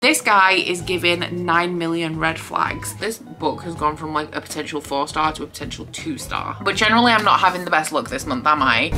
This guy is given 9 million red flags. This book has gone from like a potential 4-star to a potential 2-star. But generally I'm not having the best luck this month, am I?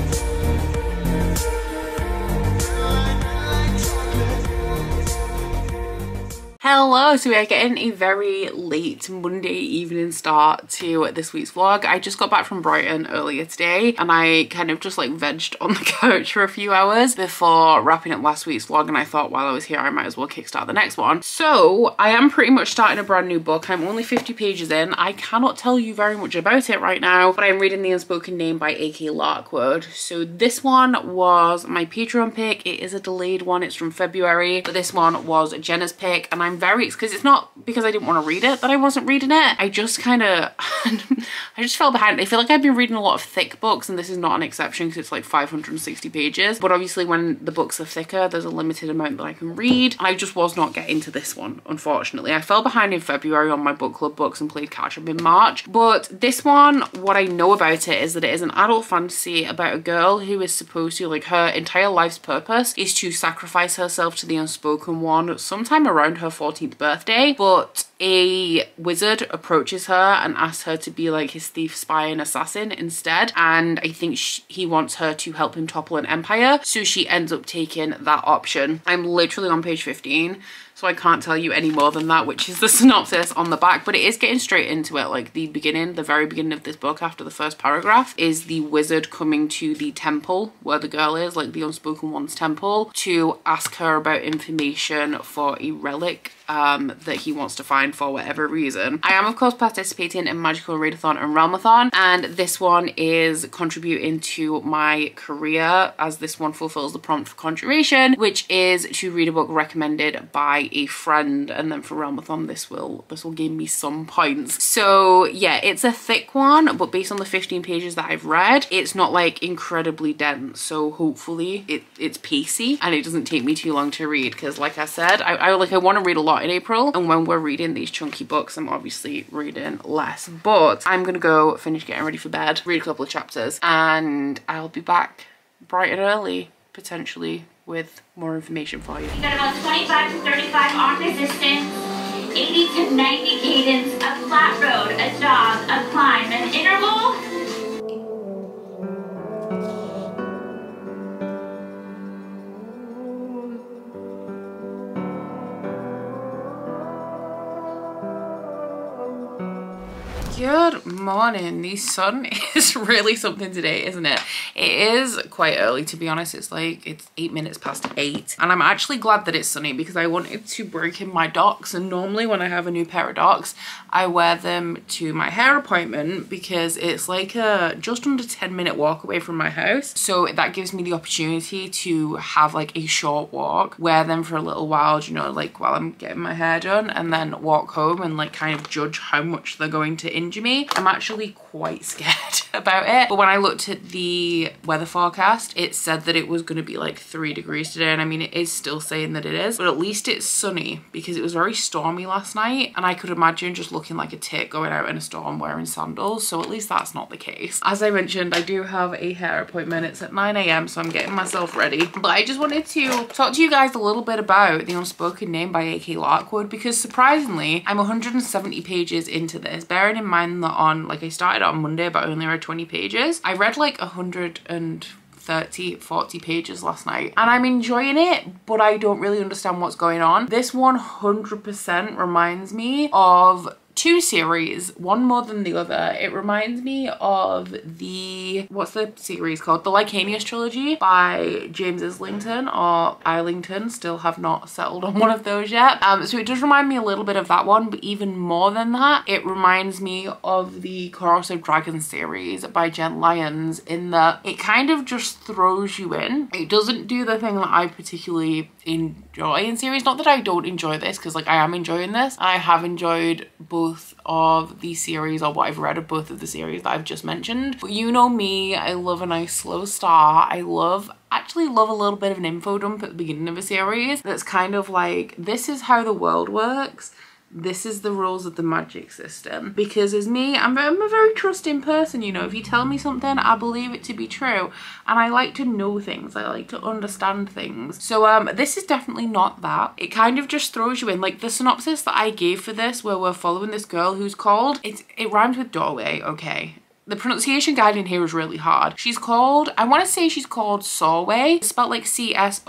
Hello, so we are getting a very late Monday evening start to this week's vlog. I just got back from Brighton earlier today and I kind of just like vegged on the couch for a few hours before wrapping up last week's vlog, and I thought while I was here I might as well kickstart the next one. So I am pretty much starting a brand new book. I'm only 50 pages in. I cannot tell you very much about it right now, but I'm reading The Unspoken Name by A.K. Larkwood. So this one was my Patreon pick. It is a delayed one, it's from February, but this one was Jenna's pick, and I'm very, because it's not because I didn't want to read it that I wasn't reading it. I just kind of I just fell behind. I feel like I've been reading a lot of thick books, and this is not an exception because it's like 560 pages, but obviously when the books are thicker there's a limited amount that I can read. I just was not getting to this one, unfortunately. I fell behind in February on my book club books and played catch up in March, but this one, what I know about it is that it is an adult fantasy about a girl who is supposed to, like, her entire life's purpose is to sacrifice herself to the unspoken one sometime around her 14th birthday, but a wizard approaches her and asks her to be like his thief, spy and assassin instead, and I think he wants her to help him topple an empire, so she ends up taking that option. I'm literally on page 15, so I can't tell you any more than that, which is the synopsis on the back, but it is getting straight into it. Like the beginning, the very beginning of this book, after the first paragraph, is the wizard coming to the temple where the girl is, like the Unspoken One's temple, to ask her about information for a relic that he wants to find for whatever reason. I am of course participating in Magical Readathon and Realmathon, and this one is contributing to my career, as this one fulfills the prompt for conjuration, which is to read a book recommended by a friend, and then for Realmathon this will give me some points. So yeah, it's a thick one, but based on the 15 pages that I've read, it's not like incredibly dense, so hopefully it's pacey and it doesn't take me too long to read, because like I said, I want to read a lot in April, and when we're reading these chunky books I'm obviously reading less. But I'm gonna go finish getting ready for bed, read a couple of chapters, and I'll be back bright and early, potentially with more information for you. You got about 25 to 35 arm resistance, 80 to 90 cadence, a flat road, a jog, a climb, an interval. Good morning. The sun is really something today, isn't it? It is quite early, to be honest. It's 8 minutes past 8, and I'm actually glad that it's sunny because I wanted to break in my docks, and normally when I have a new pair of docks I wear them to my hair appointment because it's like a just under 10-minute walk away from my house, so that gives me the opportunity to have like a short walk, wear them for a little while, you know, like while I'm getting my hair done, and then walk home and like kind of judge how much they're going to injure me. I'm actually quite scared about it, but when I looked at the weather forecast it said that it was going to be like 3 degrees today, and I mean it is still saying that it is, but at least it's sunny because it was very stormy last night, and I could imagine just looking like a tit going out in a storm wearing sandals, so at least that's not the case. As I mentioned, I do have a hair appointment. It's at 9 AM, so I'm getting myself ready, but I just wanted to talk to you guys a little bit about The Unspoken Name by A.K. Larkwood, because surprisingly I'm 170 pages into this, bearing in mind that I started on Monday but I only read 20 pages. I read like 40 pages last night, and I'm enjoying it, but I don't really understand what's going on. This 100% reminds me of two series, one more than the other. It reminds me of what's the series called? The Lycanius trilogy by James Islington or Islington. Still have not settled on one of those yet. So it does remind me a little bit of that one, but even more than that, it reminds me of the Chorus of Dragons series by Jen Lyons, in that it kind of just throws you in. It doesn't do the thing that I particularly enjoy in series. Not that I don't enjoy this, because like I am enjoying this. I have enjoyed both of the series, or what I've read of both of the series that I've just mentioned, but you know me, I love a nice slow start. I actually love a little bit of an info dump at the beginning of a series that's kind of like, this is how the world works, this is the rules of the magic system. Because as me, I'm a very trusting person, you know. If you tell me something, I believe it to be true. And I like to know things. I like to understand things. So this is definitely not that. It kind of just throws you in. Like the synopsis that I gave for this, where we're following this girl who's called, it rhymes with doorway, okay. The pronunciation guide in here is really hard. She's called, I want to say she's called Sorwe. It's spelled like C-S-O-R-W-E,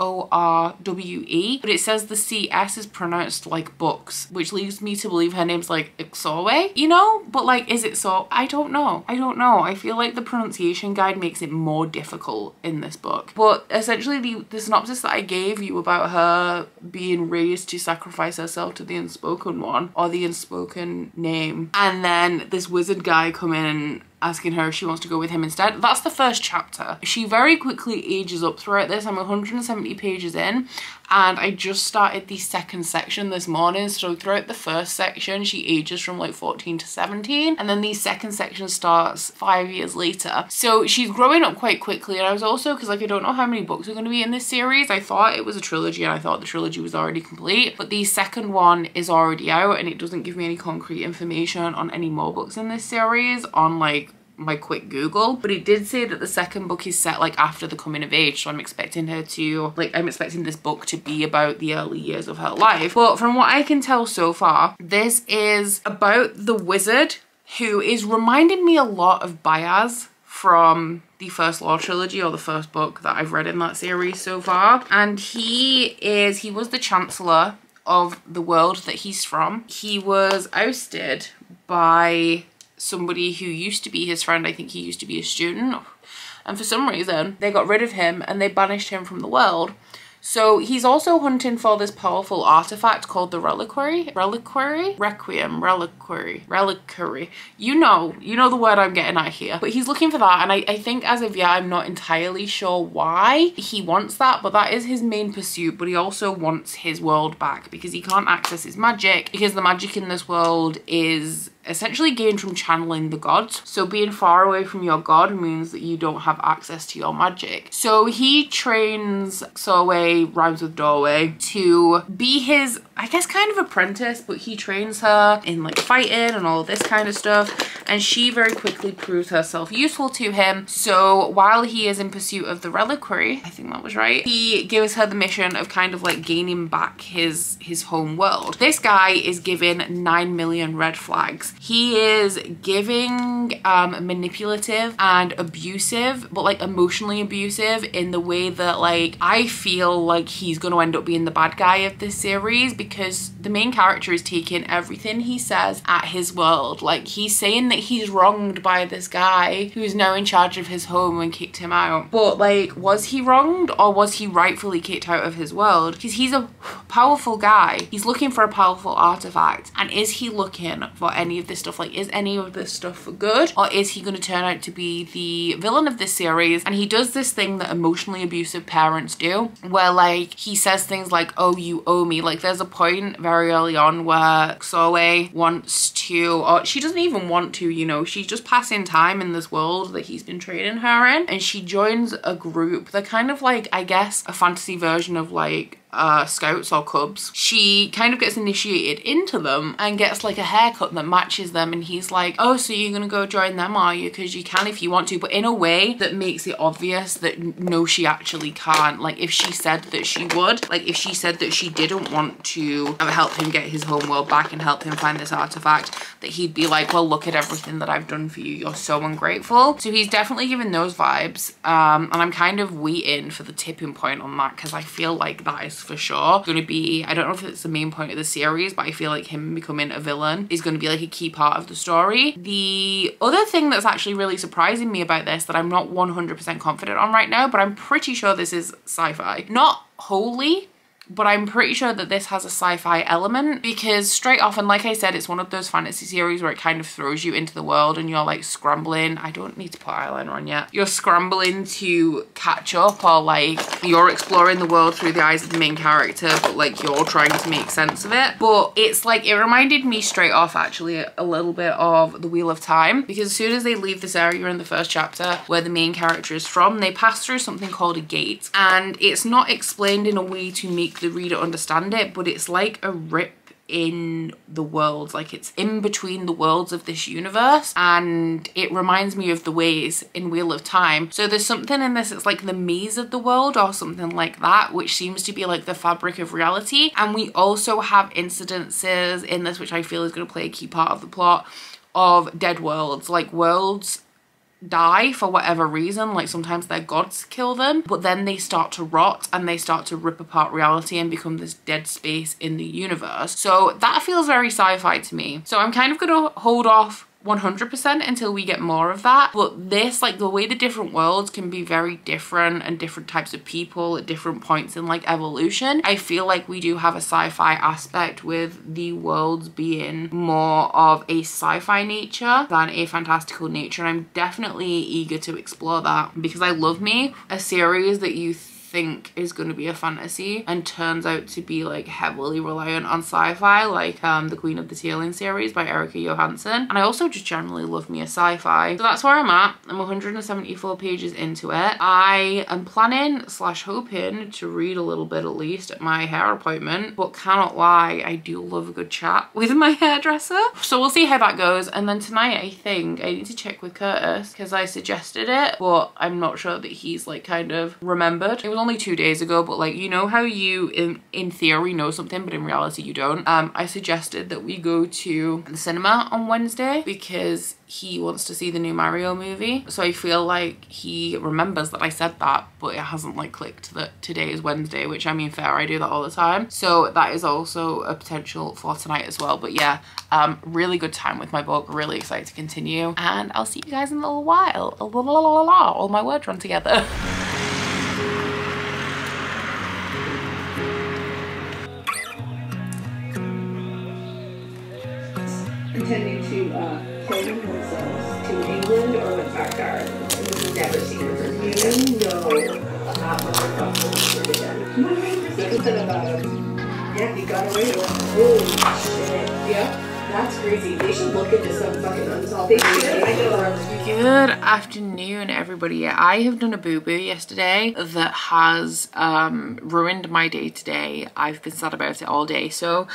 but it says the C-S is pronounced like books, which leads me to believe her name's like Sorwe, you know? But like, is it so? I don't know. I don't know. I feel like the pronunciation guide makes it more difficult in this book. But essentially the synopsis that I gave you about her being raised to sacrifice herself to the unspoken one, or the unspoken name, and then this wizard guy come in asking her if she wants to go with him instead. That's the first chapter. She very quickly ages up throughout this. I'm 170 pages in and I just started the second section this morning. So throughout the first section, she ages from like 14 to 17. And then the second section starts 5 years later. So she's growing up quite quickly. And I was also, because like I don't know how many books are going to be in this series. I thought it was a trilogy and I thought the trilogy was already complete. But the second one is already out and it doesn't give me any concrete information on any more books in this series on like my quick Google, but it did say that the second book is set like after the coming of age, so I'm expecting her to I'm expecting this book to be about the early years of her life. But from what I can tell so far, this is about the wizard who is reminding me a lot of Bayaz from the first Law trilogy, or the first book that I've read in that series so far. And he was the chancellor of the world that he's from. He was ousted by somebody who used to be his friend. I think he used to be a student, and for some reason they got rid of him and they banished him from the world. So he's also hunting for this powerful artifact called the reliquary. You know the word I'm getting at here. But he's looking for that, and I think as of yet I'm not entirely sure why he wants that, but that is his main pursuit. But he also wants his world back because he can't access his magic, because the magic in this world is essentially gained from channeling the gods. So being far away from your god means that you don't have access to your magic. So he trains Sorwe, rhymes with doorway, to be his, I guess, kind of apprentice, but he trains her in like fighting and all this kind of stuff. And she very quickly proves herself useful to him. So while he is in pursuit of the reliquary, I think that was right, he gives her the mission of kind of like gaining back his home world. This guy is given 9 million red flags. He is giving manipulative and abusive, but like emotionally abusive in the way that like I feel like he's going to end up being the bad guy of this series, because the main character is taking everything he says at his world. Like he's saying that he's wronged by this guy who's now in charge of his home and kicked him out. But like, was he wronged or was he rightfully kicked out of his world? Because he's a powerful guy. He's looking for a powerful artifact. And is he looking for any of this stuff? Like, is any of this stuff for good? Or is he going to turn out to be the villain of this series? And he does this thing that emotionally abusive parents do, where like he says things like, oh, you owe me. Like there's a point very early on where Sorwe wants to, or she doesn't even want to, you know, she's just passing time in this world that he's been training her in, and she joins a group. They're kind of like, I guess, a fantasy version of like scouts or cubs. She kind of gets initiated into them and gets like a haircut that matches them, and he's like, oh, so you're gonna go join them, are you? Because you can if you want to, but in a way that makes it obvious that no, she actually can't. Like if she said that she would, like if she said that she didn't want to help him get his home world back and help him find this artifact, that he'd be like, well, look at everything that I've done for you, you're so ungrateful. So he's definitely giving those vibes, and I'm kind of waiting for the tipping point on that, because I feel like that is for sure going to be, I don't know if it's the main point of the series, but I feel like him becoming a villain is going to be like a key part of the story. The other thing that's actually really surprising me about this that I'm not 100% confident on right now, but I'm pretty sure this is sci-fi. Not wholly, but I'm pretty sure that this has a sci-fi element, because straight off, and like I said, it's one of those fantasy series where it kind of throws you into the world and you're like scrambling. I don't need to put eyeliner on yet. You're scrambling to catch up, or like you're exploring the world through the eyes of the main character, but like you're trying to make sense of it. But it's like, it reminded me straight off actually a little bit of The Wheel of Time, because as soon as they leave this area in the first chapter where the main character is from, they pass through something called a gate, and it's not explained in a way to make the reader understand it, but it's like a rip in the worlds, like it's in between the worlds of this universe, and it reminds me of the ways in Wheel of Time. So there's something in this, it's like the maze of the world or something like that, which seems to be like the fabric of reality. And we also have incidences in this, which I feel is going to play a key part of the plot, of dead worlds, like worlds die for whatever reason, like sometimes their gods kill them, but then they start to rot and they start to rip apart reality and become this dead space in the universe. So that feels very sci-fi to me. So I'm kind of gonna hold off 100% until we get more of that. But this, like the way the different worlds can be very different and different types of people at different points in like evolution, I feel like we do have a sci-fi aspect with the worlds being more of a sci-fi nature than a fantastical nature. And I'm definitely eager to explore that, because I love me a series that you think is going to be a fantasy and turns out to be like heavily reliant on sci-fi, like the Queen of the Tearling series by Erica Johansson. And I also just generally love me a sci-fi. So that's where I'm at. I'm 174 pages into it. I am planning / hoping to read a little bit at least at my hair appointment, but cannot lie, I do love a good chat with my hairdresser. So we'll see how that goes. And then tonight I think I need to check with Curtis, because I suggested it, but I'm not sure that he's like kind of remembered. It was only 2 days ago, but like, you know how you in theory know something but in reality you don't. I suggested that we go to the cinema on Wednesday because he wants to see the new Mario movie. So I feel like he remembers that I said that, but it hasn't like clicked that today is Wednesday, which I mean, fair, I do that all the time. So that is also a potential for tonight as well. But yeah, really good time with my book, really excited to continue, and I'll see you guys in a little while. All my words run together. Intending to claim themselves to England or the backyard. And never seen her. You know not what they're talking about again. Something about him. Yeah, he got away with it. Holy shit. Yeah. That's crazy. They should look into some fucking unsolved cases. Good afternoon, everybody. I have done a boo-boo yesterday that has ruined my day today. I've been sad about it all day. So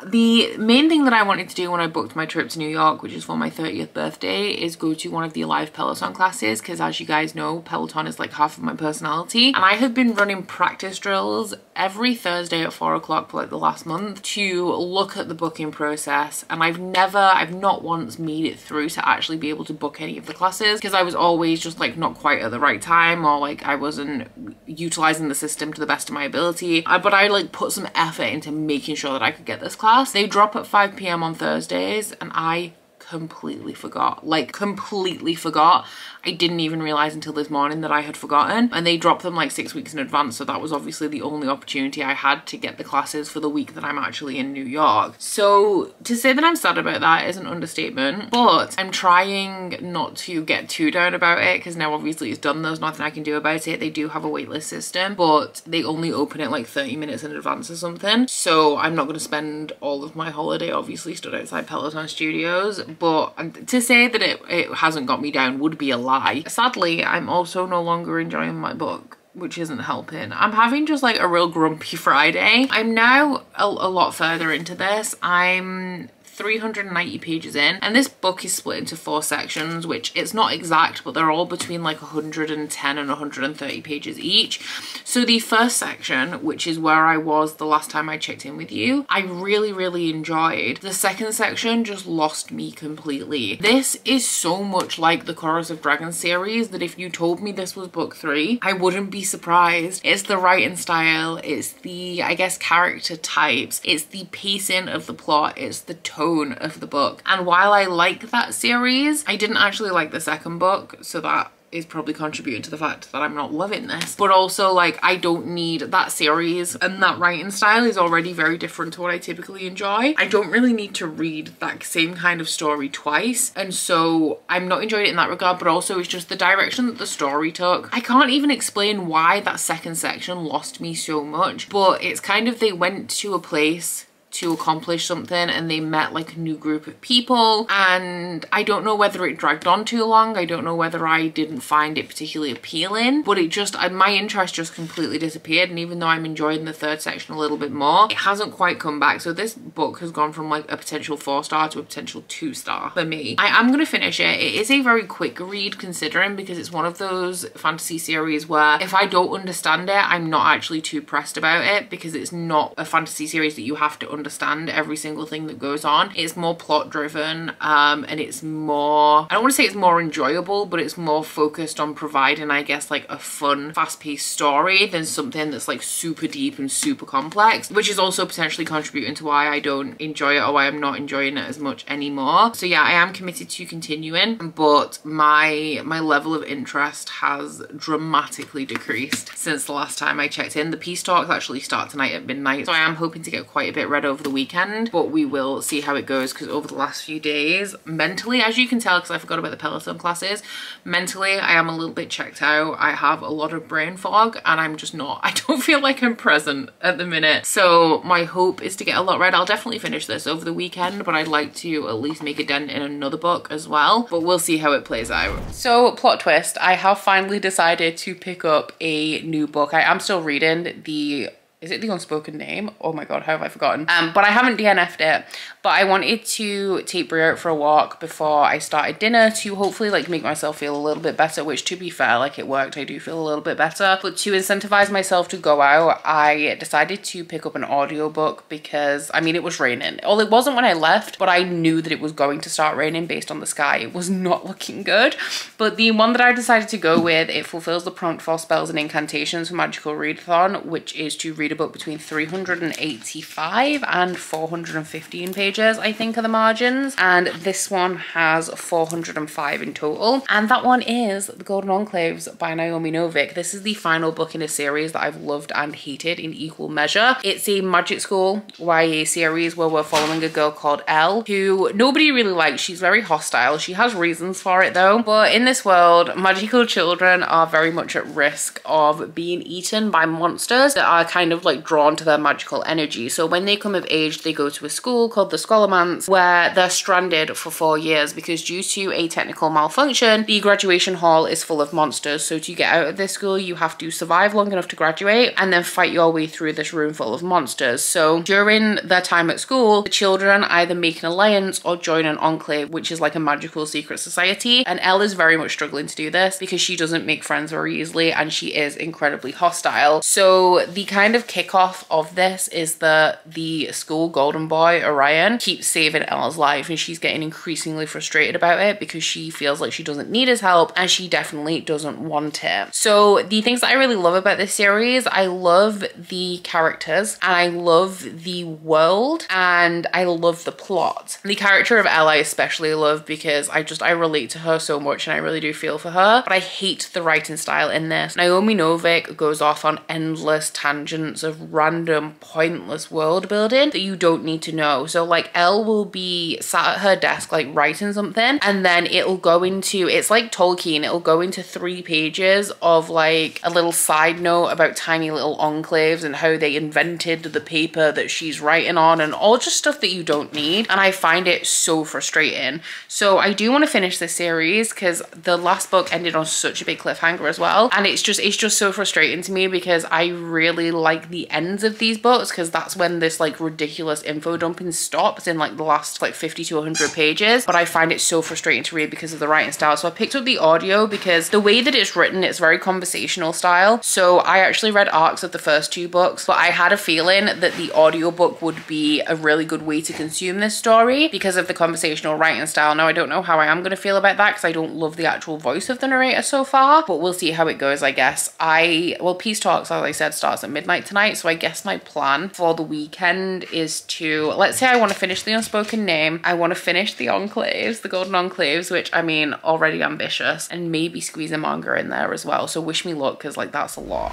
the main thing that I wanted to do when I booked my trip to New York, which is for my 30th birthday, is go to one of the live Peloton classes, because as you guys know, Peloton is like half of my personality. And I have been running practice drills every Thursday at 4 o'clock for like the last month to look at the booking process. And I've not once made it through to actually be able to book any of the classes, because I was always just like not quite at the right time, or like I wasn't utilizing the system to the best of my ability. But I like put some effort into making sure that I could get this class. They drop at 5 p.m. on Thursdays, and I completely forgot, like completely forgot. I didn't even realize until this morning that I had forgotten, and they drop them like 6 weeks in advance. So that was obviously the only opportunity I had to get the classes for the week that I'm actually in New York. So to say that I'm sad about that is an understatement, but I'm trying not to get too down about it, because now obviously it's done. There's nothing I can do about it. They do have a waitlist system, but they only open it like 30 minutes in advance or something. So I'm not going to spend all of my holiday obviously stood outside Peloton studios, but to say that it hasn't got me down would be a lie. Sadly, I'm also no longer enjoying my book, which isn't helping. I'm having just like a real grumpy Friday. I'm now a lot further into this. I'm 390 pages in, and this book is split into 4 sections, which it's not exact, but they're all between like 110 and 130 pages each. So the first section, which is where I was the last time I checked in with you, I really enjoyed. The second section just lost me completely. This is so much like the Chorus of Dragons series that if you told me this was book 3, I wouldn't be surprised. It's the writing style, it's the, I guess, character types, it's the pacing of the plot, it's the tone of the book. And while I like that series, I didn't actually like the second book, so that is probably contributing to the fact that I'm not loving this. But also, like, I don't need that series, and that writing style is already very different to what I typically enjoy. I don't really need to read that same kind of story twice, and so I'm not enjoying it in that regard. But also it's just the direction that the story took. I can't even explain why that second section lost me so much, but it's kind of, they went to a place to accomplish something and they met like a new group of people, and I don't know whether it dragged on too long. I don't know whether I didn't find it particularly appealing, but it just, my interest just completely disappeared. And even though I'm enjoying the third section a little bit more, it hasn't quite come back. So this book has gone from like a potential 4-star to a potential 2-star for me. I am gonna finish it. It is a very quick read considering, because it's one of those fantasy series where if I don't understand it, I'm not actually too pressed about it, because it's not a fantasy series that you have to understand every single thing that goes on. It's more plot driven, and it's more, I don't want to say it's more enjoyable, but it's more focused on providing, I guess, like a fun, fast-paced story than something that's like super deep and super complex, which is also potentially contributing to why I don't enjoy it, or why I'm not enjoying it as much anymore. So yeah, I am committed to continuing, but my level of interest has dramatically decreased since the last time I checked in. The peace talks actually start tonight at midnight, so I am hoping to get quite a bit read over the weekend, but we will see how it goes, because over the last few days, mentally, as you can tell, because I forgot about the Peloton classes, mentally I am a little bit checked out. I have a lot of brain fog and I'm just not, I don't feel like I'm present at the minute. So my hope is to get a lot read. I'll definitely finish this over the weekend, but I'd like to at least make a dent in another book as well, but we'll see how it plays out. So plot twist, I have finally decided to pick up a new book. I am still reading the, is it The Unspoken Name? Oh my god, how have I forgotten? But I haven't DNF'd it. But I wanted to take Brie out for a walk before I started dinner to hopefully like make myself feel a little bit better, which to be fair, like it worked. I do feel a little bit better. But to incentivize myself to go out, I decided to pick up an audiobook because, I mean, it was raining. Well, it wasn't when I left, but I knew that it was going to start raining based on the sky. It was not looking good. But the one that I decided to go with, it fulfills the prompt for spells and incantations for Magical Readathon, which is to read a book between 385 and 415 pages, I think, are the margins, and this one has 405 in total, and that one is The Golden Enclaves by Naomi Novik. This is the final book in a series that I've loved and hated in equal measure. It's a magic school YA series where we're following a girl called Elle, who nobody really likes. She's very hostile. She has reasons for it though, but in this world, magical children are very much at risk of being eaten by monsters that are kind of like drawn to their magical energy. So when they come of age, they go to a school called the Scholarmance, where they're stranded for 4 years because due to a technical malfunction, the graduation hall is full of monsters. So to get out of this school, you have to survive long enough to graduate and then fight your way through this room full of monsters. So during their time at school, the children either make an alliance or join an enclave, which is like a magical secret society. And Elle is very much struggling to do this because she doesn't make friends very easily and she is incredibly hostile. So the kind of kickoff of this is that the school golden boy, Orion, keeps saving Elle's life, and she's getting increasingly frustrated about it because she feels like she doesn't need his help and she definitely doesn't want it. So the things that I really love about this series, I love the characters and I love the world and I love the plot. The character of Elle I especially love because I relate to her so much and I really do feel for her, but I hate the writing style in this. Naomi Novik goes off on endless tangents of random pointless world building that you don't need to know. So like Elle will be sat at her desk like writing something and then it'll go into, it's like Tolkien, it'll go into 3 pages of like a little side note about tiny little enclaves and how they invented the paper that she's writing on and all just stuff that you don't need, and I find it so frustrating. So I do want to finish this series because the last book ended on such a big cliffhanger as well, and it's just so frustrating to me because I really like the ends of these books because that's when this like ridiculous info dumping stops in like the last like 50 to 100 pages, but I find it so frustrating to read because of the writing style. So I picked up the audio because the way that it's written, it's very conversational style. So I actually read arcs of the first 2 books, but I had a feeling that the audiobook would be a really good way to consume this story because of the conversational writing style. Now I don't know how I am going to feel about that because I don't love the actual voice of the narrator so far, but we'll see how it goes, I guess. Well, Peace Talks, as I said, starts at midnight tonight, so I guess my plan for the weekend is to, let's say I want to finish The Unspoken Name, I want to finish The Enclaves, The Golden Enclaves, which I mean, already ambitious, and maybe squeeze a manga in there as well. So wish me luck because like that's a lot.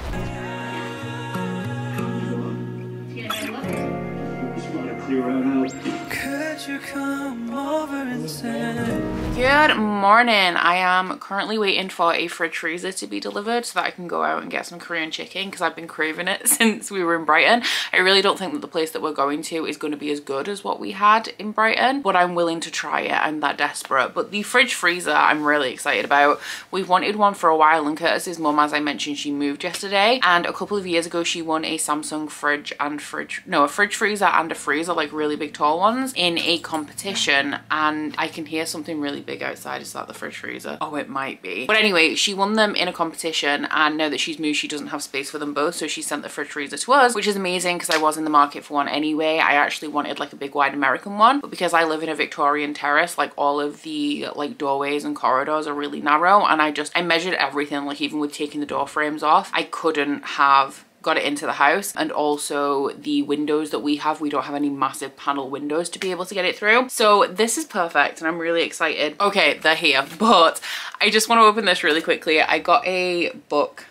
Just want to clear out. you come over and say. Good morning. I am currently waiting for a fridge freezer to be delivered so that I can go out and get some Korean chicken because I've been craving it since we were in Brighton. I really don't think that the place that we're going to is going to be as good as what we had in Brighton, but I'm willing to try it. I'm that desperate. But the fridge freezer I'm really excited about. We've wanted one for a while, and Curtis's mum, as I mentioned, she moved yesterday, and a couple of years ago she won a Samsung a fridge freezer and a freezer, like really big tall ones, in a competition. And I can hear something really big outside. Is that the fridge freezer? Oh, it might be. But anyway, she won them in a competition, and now that she's moved she doesn't have space for them both, so she sent the fridge freezer to us, which is amazing because I was in the market for one anyway. I actually wanted like a big wide American one, but because I live in a Victorian terrace, like all of the like doorways and corridors are really narrow, and I measured everything, like even with taking the door frames off, I couldn't have got it into the house. And also the windows that we don't have any massive panel windows to be able to get it through. So this is perfect and I'm really excited. Okay, they're here, but I just want to open this really quickly. I got a book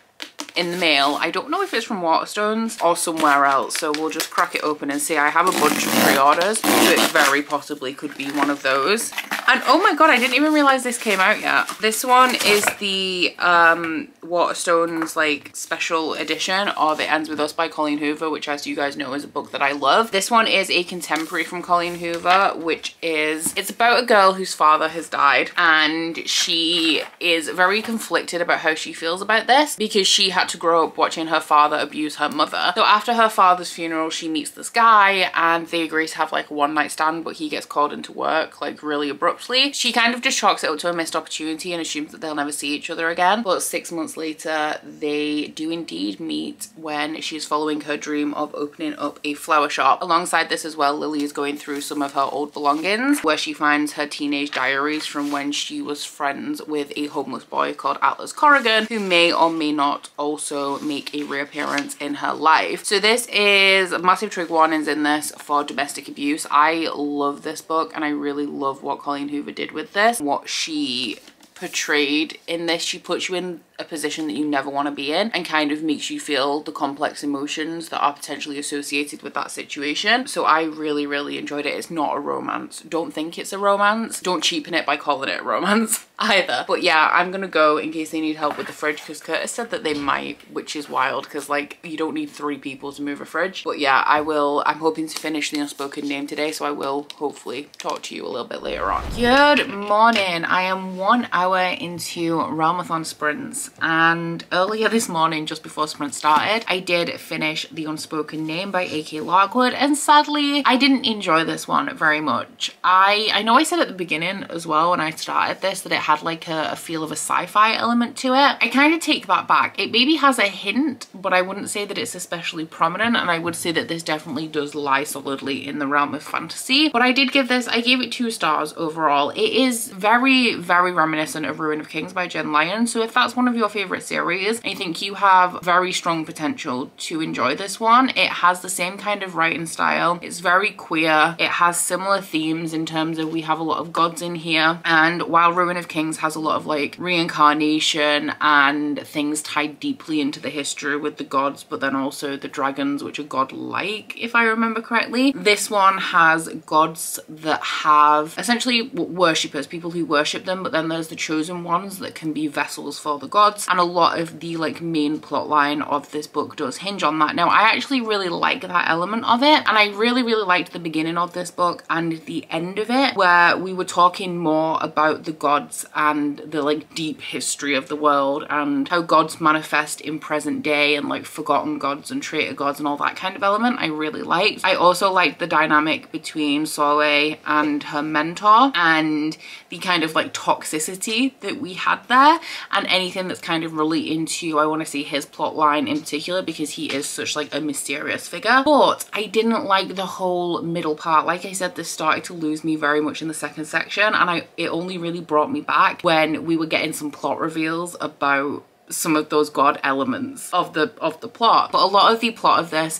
in the mail. I don't know if it's from Waterstones or somewhere else, so we'll just crack it open and see. I have a bunch of pre-orders, so it very possibly could be one of those. And oh my god, I didn't even realize this came out yet. This one is the Waterstones like special edition of It Ends With Us by Colleen Hoover, which, as you guys know, is a book that I love. This one is a contemporary from Colleen Hoover, it's about a girl whose father has died, and she is very conflicted about how she feels about this because she had to grow up watching her father abuse her mother. So after her father's funeral, she meets this guy and they agree to have like a one-night stand, but he gets called into work like really abruptly. She kind of just chalks it up to a missed opportunity and assumes that they'll never see each other again. But 6 months later, they do indeed meet when she's following her dream of opening up a flower shop. Alongside this as well, Lily is going through some of her old belongings, where she finds her teenage diaries from when she was friends with a homeless boy called Atlas Corrigan, who may or may not also make a reappearance in her life. So this is massive trigger warnings in this for domestic abuse. I love this book and I really love what Colleen Hoover did with this, what she portrayed in this. She puts you in a position that you never want to be in and kind of makes you feel the complex emotions that are potentially associated with that situation. So I really, really enjoyed it. It's not a romance. Don't think it's a romance. Don't cheapen it by calling it a romance either. But yeah, I'm gonna go in case they need help with the fridge, because Curtis said that they might, which is wild because like you don't need 3 people to move a fridge. But yeah, I'm hoping to finish the Unspoken Name today, so I will hopefully talk to you a little bit later on. Good morning. I am 1 hour into Realmathon sprints, and earlier this morning, just before sprint started, I did finish The Unspoken Name by A.K. Lockwood, and sadly I didn't enjoy this one very much. I know I said at the beginning as well when I started this that it had like a feel of a sci-fi element to it. I kind of take that back. It maybe has a hint, but I wouldn't say that it's especially prominent, and I would say that this definitely does lie solidly in the realm of fantasy. But I gave it 2 stars overall. It is very, very reminiscent of Ruin of Kings by Jen Lyon, so if that's one of your favorite series, I think you have very strong potential to enjoy this one. It has the same kind of writing style. It's very queer. It has similar themes in terms of we have a lot of gods in here, and while Ruin of Kings has a lot of like reincarnation and things tied deeply into the history with the gods, but then also the dragons, which are god-like if I remember correctly, this one has gods that have essentially worshippers, people who worship them, but then there's the chosen ones that can be vessels for the gods, and a lot of the like main plot line of this book does hinge on that. Now I actually really like that element of it, and I really, really liked the beginning of this book and the end of it, where we were talking more about the gods and the like deep history of the world and how gods manifest in present day and like forgotten gods and traitor gods and all that kind of element I really liked. I also liked the dynamic between Soleil and her mentor and the kind of like toxicity that we had there, and anything that's kind of relating to, I want to see his plot line in particular because he is such like a mysterious figure. But I didn't like the whole middle part. Like I said, this started to lose me very much in the second section, and it only really brought me back when we were getting some plot reveals about some of those god elements of the plot. But a lot of the plot of this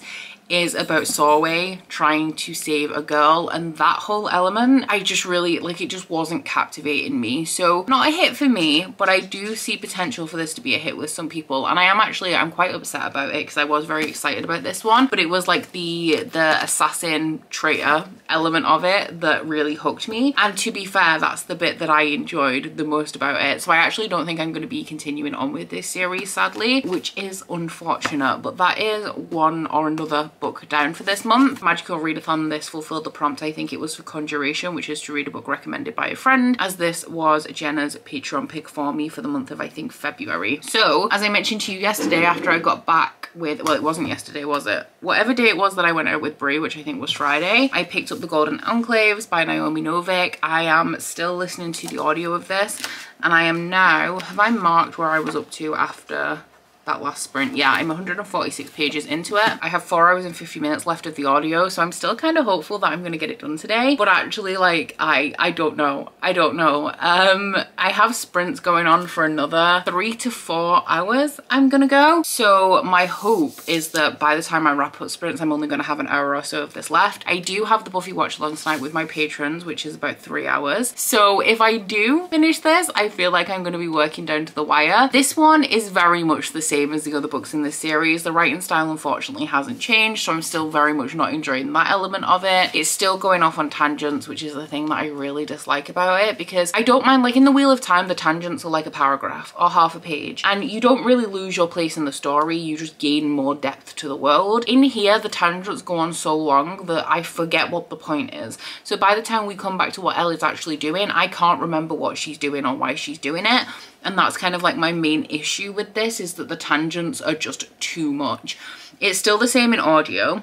is about Sorway trying to save a girl, and that whole element, I just really, like, it just wasn't captivating me. So not a hit for me, but I do see potential for this to be a hit with some people, and I'm quite upset about it because I was very excited about this one, but it was like the assassin traitor element of it that really hooked me, and to be fair, that's the bit that I enjoyed the most about it. So I actually don't think I'm going to be continuing on with this series, sadly, which is unfortunate, but that is one or another book down for this month. Magical Readathon, this fulfilled the prompt. I think it was for Conjuration, which is to read a book recommended by a friend, as this was Jenna's Patreon pick for me for the month of, I think, February. So as I mentioned to you yesterday, after I got back with, well, it wasn't yesterday, was it? Whatever day it was that I went out with Brie, which I think was Friday, I picked up The Golden Enclaves by Naomi Novik. I am still listening to the audio of this, and I am now, have I marked where I was up to after that last sprint? Yeah, I'm 146 pages into it. I have 4 hours and 50 minutes left of the audio, so I'm still kind of hopeful that I'm going to get it done today, but actually, like, I don't know. I have sprints going on for another 3 to 4 hours I'm gonna go, so my hope is that by the time I wrap up sprints, I'm only going to have an hour or so of this left. I do have the Buffy watch along tonight with my patrons, which is about 3 hours, so if I do finish this, I feel like I'm going to be working down to the wire. This one is very much the same as the other books in this series. The writing style unfortunately hasn't changed, so I'm still very much not enjoying that element of it. It's still going off on tangents, which is the thing that I really dislike about it, because I don't mind, like in the Wheel of Time, the tangents are like a paragraph or half a page, and you don't really lose your place in the story, you just gain more depth to the world. In here, the tangents go on so long that I forget what the point is. So by the time we come back to what Ellie's actually doing, I can't remember what she's doing or why she's doing it. And that's kind of like my main issue with this, is that the tangents are just too much. It's still the same in audio,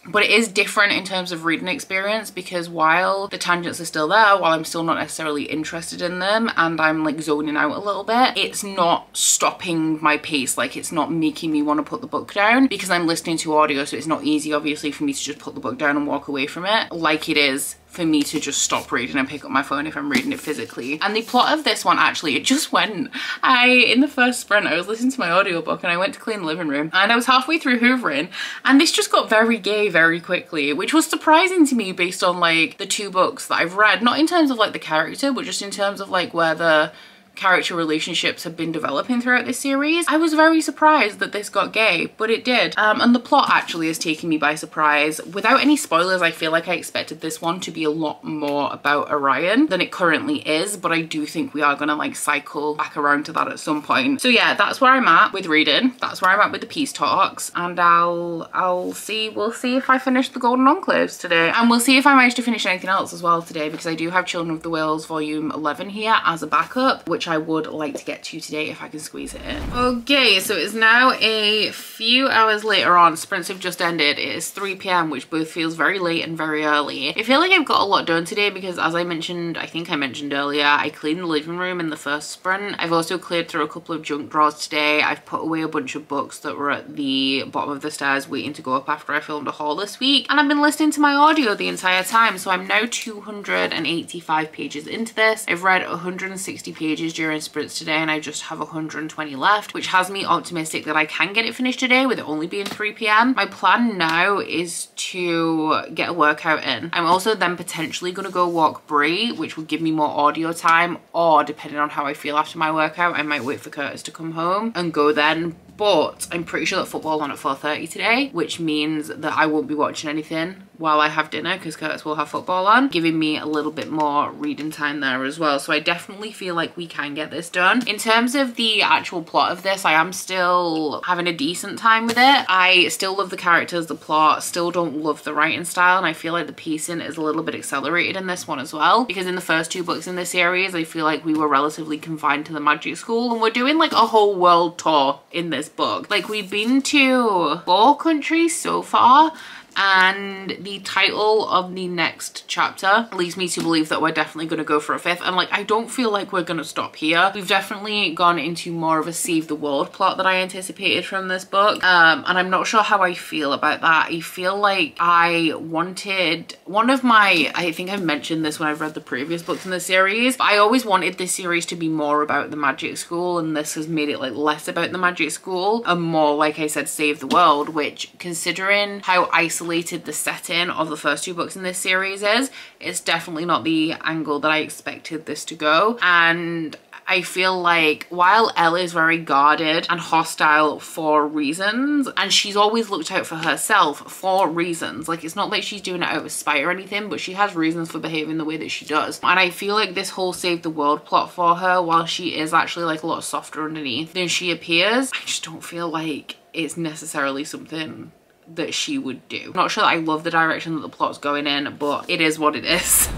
but it is different in terms of reading experience, because while the tangents are still there, while I'm still not necessarily interested in them and I'm like zoning out a little bit, it's not stopping my pace. Like, it's not making me want to put the book down, because I'm listening to audio, so it's not easy obviously for me to just put the book down and walk away from it like it is for me to just stop reading and pick up my phone if I'm reading it physically. And the plot of this one, actually, it just went. In the first sprint, I was listening to my audiobook and I went to clean the living room and I was halfway through hoovering, and this just got very gay very quickly, which was surprising to me based on like the 2 books that I've read, not in terms of like the character, but just in terms of like where the character relationships have been developing throughout this series. I was very surprised that this got gay, but it did. And the plot actually has taken me by surprise. Without any spoilers, I feel like I expected this one to be a lot more about Orion than it currently is, but I do think we are gonna like cycle back around to that at some point. So yeah, that's where I'm at with reading. That's where I'm at with the peace talks, and we'll see if I finish the Golden Enclaves today, and we'll see if I manage to finish anything else as well today, because I do have Children of the Whales volume 11 here as a backup, which I would like to get to today if I can squeeze it in. Okay, so it's now a few hours later on. Sprints have just ended. It is 3 p.m, which both feels very late and very early. I feel like I've got a lot done today because, as I mentioned, I think I mentioned earlier, I cleaned the living room in the first sprint. I've also cleared through a couple of junk drawers today. I've put away a bunch of books that were at the bottom of the stairs waiting to go up after I filmed a haul this week, and I've been listening to my audio the entire time. So I'm now 285 pages into this. I've read 160 pages during sprints today, and I just have 120 left, which has me optimistic that I can get it finished today with it only being 3 p.m. My plan now is to get a workout in. I'm also then potentially going to go walk Brie, which will give me more audio time, or depending on how I feel after my workout, I might wait for Curtis to come home and go then. But I'm pretty sure that football's on at 4:30 today, which means that I won't be watching anything while I have dinner because Curtis will have football on, giving me a little bit more reading time there as well. So I definitely feel like we can get this done. In terms of the actual plot of this, I am still having a decent time with it. I still love the characters, the plot, still don't love the writing style, and I feel like the pacing is a little bit accelerated in this one as well, because in the first 2 books in this series, I feel like we were relatively confined to the magic school, and we're doing like a whole world tour in this book. Like, we've been to 4 countries so far, And the title of the next chapter leads me to believe that we're definitely going to go for a 5th. And like, I don't feel like we're going to stop here. We've definitely gone into more of a save the world plot than I anticipated from this book. And I'm not sure how I feel about that. I feel like I wanted I think I've mentioned this when I've read the previous books in the series, but I always wanted this series to be more about the magic school, and this has made it like less about the magic school and more, like I said, save the world, which, considering how isolated the setting of the first 2 books in this series is, it's definitely not the angle that I expected this to go. And I feel like while Elle is very guarded and hostile for reasons, and she's always looked out for herself for reasons, like it's not like she's doing it out of spite or anything, but she has reasons for behaving the way that she does. And I feel like this whole save the world plot for her, while she is actually like a lot softer underneath than she appears, I just don't feel like it's necessarily something that she would do. I'm not sure that I love the direction that the plot's going in, but it is what it is.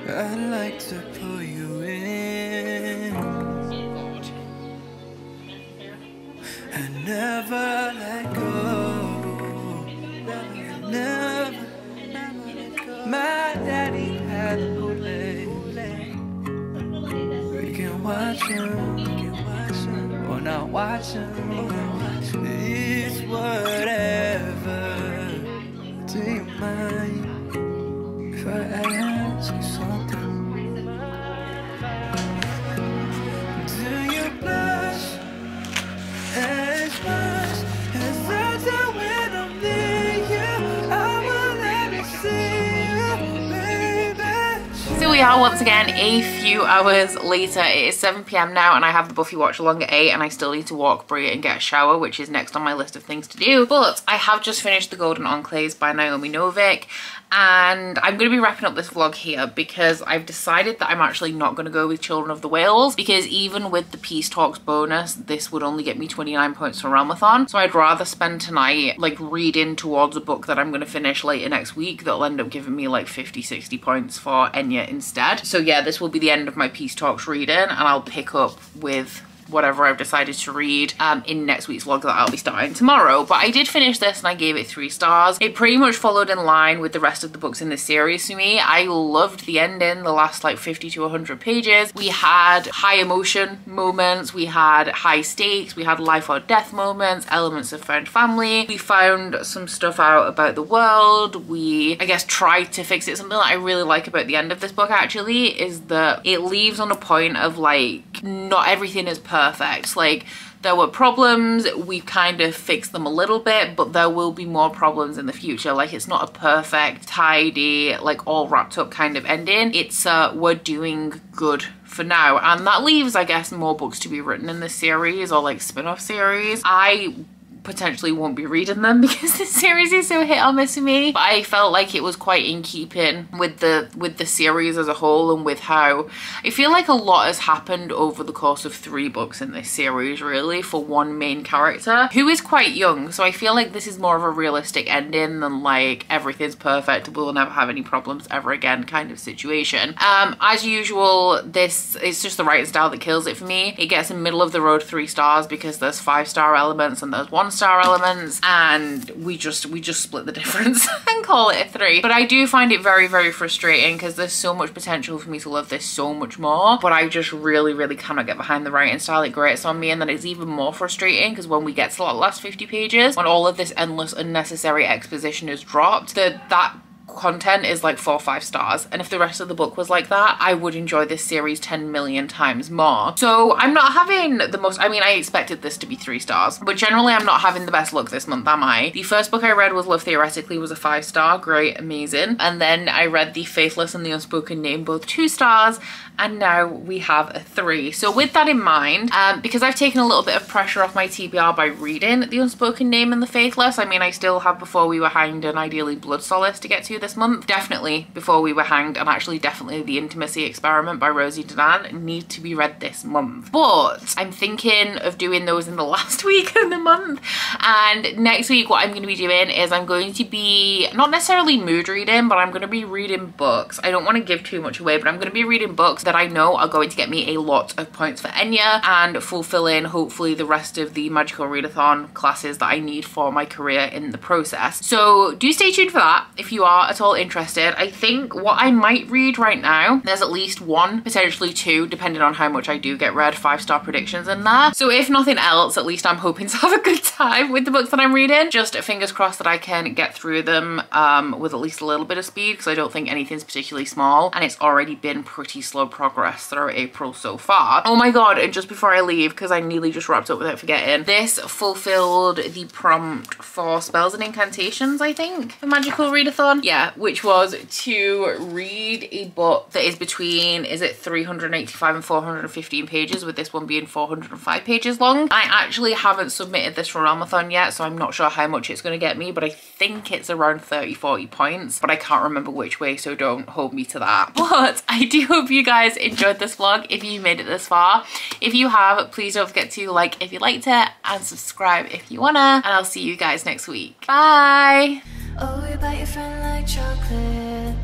I'd like to pull you in and never let go. Never let go. My daddy had a bootleg. We can watch him, or not watch him. It's whatever. Do you mind if I ask you something? Do you blush as much as I do when I'm near you? I will let it see you, baby. So we are once again a few hours later. It is 7 p.m. now and I have the Buffy watch along at 8, and I still need to walk Bria and get a shower, which is next on my list of things to do. But I have just finished The Golden Enclaves by Naomi Novik, and I'm going to be wrapping up this vlog here because I've decided that I'm actually not going to go with Children of the Whales, because even with the Peace Talks bonus, this would only get me 29 points for Realmathon. So I'd rather spend tonight like reading towards a book that I'm going to finish later next week that'll end up giving me like 50-60 points for Enya instead. So yeah, this will be the end of my Peace Talks reading, and I'll pick up with whatever I've decided to read in next week's vlog that I'll be starting tomorrow. But I did finish this and I gave it 3 stars. It pretty much followed in line with the rest of the books in this series for me. I loved the ending, the last like 50 to 100 pages. We had high emotion moments, we had high stakes, we had life or death moments, elements of found family. We found some stuff out about the world. We, I guess, tried to fix it. Something that I really like about the end of this book actually is that it leaves on a point of like, not everything is perfect. Like, there were problems, we've kind of fixed them a little bit, but there will be more problems in the future. Like, it's not a perfect, tidy, like all wrapped up kind of ending. It's we're doing good for now, and that leaves, I guess, more books to be written in this series, or like spin-off series. I potentially won't be reading them because this series is so hit or miss for me, but I felt like it was quite in keeping with the series as a whole, and with how I feel like a lot has happened over the course of 3 books in this series, really, for one main character who is quite young. So I feel like this is more of a realistic ending than like everything's perfect, we'll never have any problems ever again kind of situation. As usual, this is just the writing style that kills it for me. It gets a middle of the road 3 stars because there's 5-star elements and there's 1-star elements, and we just split the difference and call it a 3. But I do find it very, very frustrating because there's so much potential for me to love this so much more, but I just really cannot get behind the writing style. It grates on me, and then it's even more frustrating because when we get to the last 50 pages, when all of this endless unnecessary exposition is dropped, that content is like 4 or 5 stars, and if the rest of the book was like that, I would enjoy this series 10 million times more. So I'm not having the most, I mean, I expected this to be 3 stars, but generally I'm not having the best luck this month, am I? The first book I read was Love Theoretically, was a 5-star, great, amazing. And then I read The Faithless and The Unspoken Name, both 2 stars, and now we have a 3. So with that in mind, because I've taken a little bit of pressure off my TBR by reading The Unspoken Name and The Faithless, I mean, I still have Before We Were Hanged and ideally Blood Solace to get to this month. Definitely Before We Were Hanged, and actually definitely The Intimacy Experiment by Rosie Danan need to be read this month. But I'm thinking of doing those in the last week of the month. And next week what I'm going to be doing is I'm going to be not necessarily mood reading, but I'm going to be reading books. I don't want to give too much away, but I'm going to be reading books that I know are going to get me a lot of points for Enya and fulfilling hopefully the rest of the magical readathon classes that I need for my career in the process. So do stay tuned for that if you are at all interested. I think what I might read right now, there's at least one, potentially two, depending on how much I do get read, 5-star predictions in there. So if nothing else, at least I'm hoping to have a good time with the books that I'm reading. Just fingers crossed that I can get through them with at least a little bit of speed, because I don't think anything's particularly small, and it's already been pretty slow progress through April so far. Oh my god, and just before I leave, because I nearly just wrapped up without forgetting, this fulfilled the prompt for spells and incantations, I think, for magical readathon. Yeah, which was to read a book that is between, is it 385 and 415 pages, with this one being 405 pages long. I actually haven't submitted this for Realmathon yet, so I'm not sure how much it's going to get me, but I think it's around 30-40 points, but I can't remember which way, so don't hold me to that. But I do hope you guys enjoyed this vlog if you made it this far. If you have, please don't forget to like if you liked it and subscribe if you wanna, and I'll see you guys next week. Bye! Oh, you bite your friend like chocolate.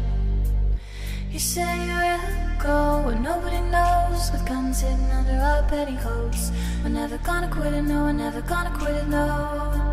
You say you'll go where nobody knows, with guns hidden under our petticoats. We're never gonna quit it, no, we're never gonna quit it, no.